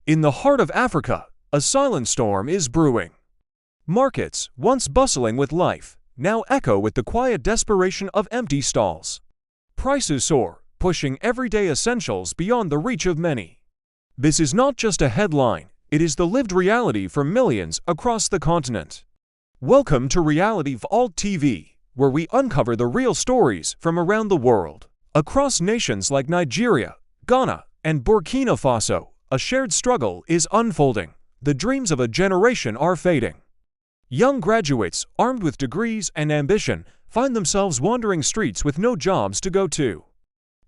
In the heart of Africa, a silent storm is brewing. Markets, once bustling with life, now echo with the quiet desperation of empty stalls. Prices soar, pushing everyday essentials beyond the reach of many. This is not just a headline, it is the lived reality for millions across the continent. Welcome to Reality-PART TV, where we uncover the real stories from around the world. Across nations like Nigeria, Ghana, and Burkina Faso, a shared struggle is unfolding. The dreams of a generation are fading. Young graduates, armed with degrees and ambition, find themselves wandering streets with no jobs to go to.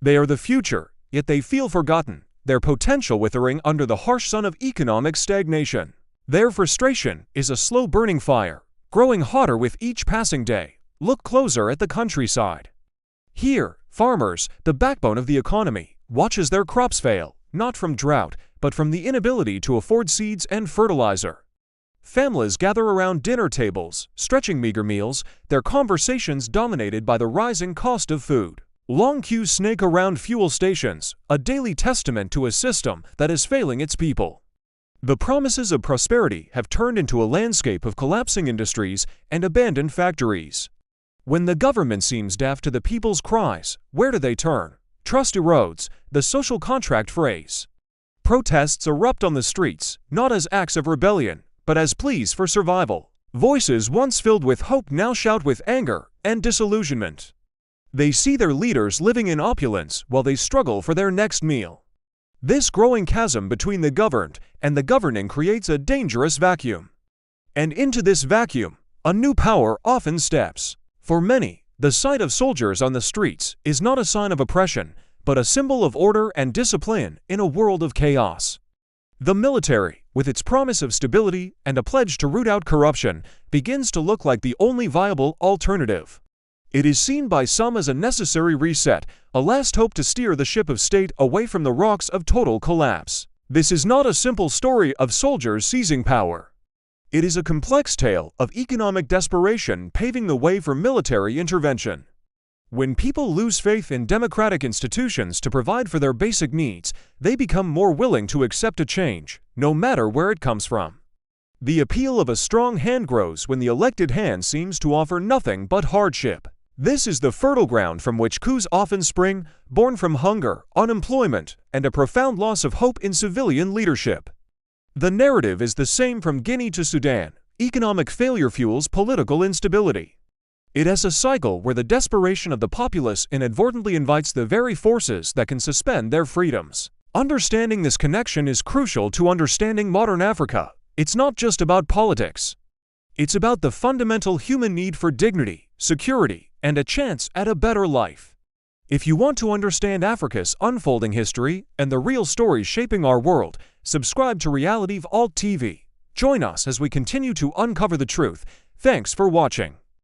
They are the future, yet they feel forgotten, their potential withering under the harsh sun of economic stagnation. Their frustration is a slow-burning fire, growing hotter with each passing day. Look closer at the countryside. Here, farmers, the backbone of the economy, watch as their crops fail, not from drought, but from the inability to afford seeds and fertilizer. Families gather around dinner tables, stretching meager meals, their conversations dominated by the rising cost of food. Long queues snake around fuel stations, a daily testament to a system that is failing its people. The promises of prosperity have turned into a landscape of collapsing industries and abandoned factories. When the government seems deaf to the people's cries, where do they turn? Trust erodes, the social contract phrase. Protests erupt on the streets, not as acts of rebellion, but as pleas for survival. Voices once filled with hope now shout with anger and disillusionment. They see their leaders living in opulence while they struggle for their next meal. This growing chasm between the governed and the governing creates a dangerous vacuum. And into this vacuum, a new power often steps. For many, the sight of soldiers on the streets is not a sign of oppression, but a symbol of order and discipline in a world of chaos. The military, with its promise of stability and a pledge to root out corruption, begins to look like the only viable alternative. It is seen by some as a necessary reset, a last hope to steer the ship of state away from the rocks of total collapse. This is not a simple story of soldiers seizing power. It is a complex tale of economic desperation paving the way for military intervention. When people lose faith in democratic institutions to provide for their basic needs, they become more willing to accept a change, no matter where it comes from. The appeal of a strong hand grows when the elected hand seems to offer nothing but hardship. This is the fertile ground from which coups often spring, born from hunger, unemployment, and a profound loss of hope in civilian leadership. The narrative is the same from Guinea to Sudan. Economic failure fuels political instability. It is a cycle where the desperation of the populace inadvertently invites the very forces that can suspend their freedoms. Understanding this connection is crucial to understanding modern Africa. It's not just about politics. It's about the fundamental human need for dignity, security, and a chance at a better life. If you want to understand Africa's unfolding history and the real stories shaping our world, subscribe to Reality-PART TV. Join us as we continue to uncover the truth. Thanks for watching.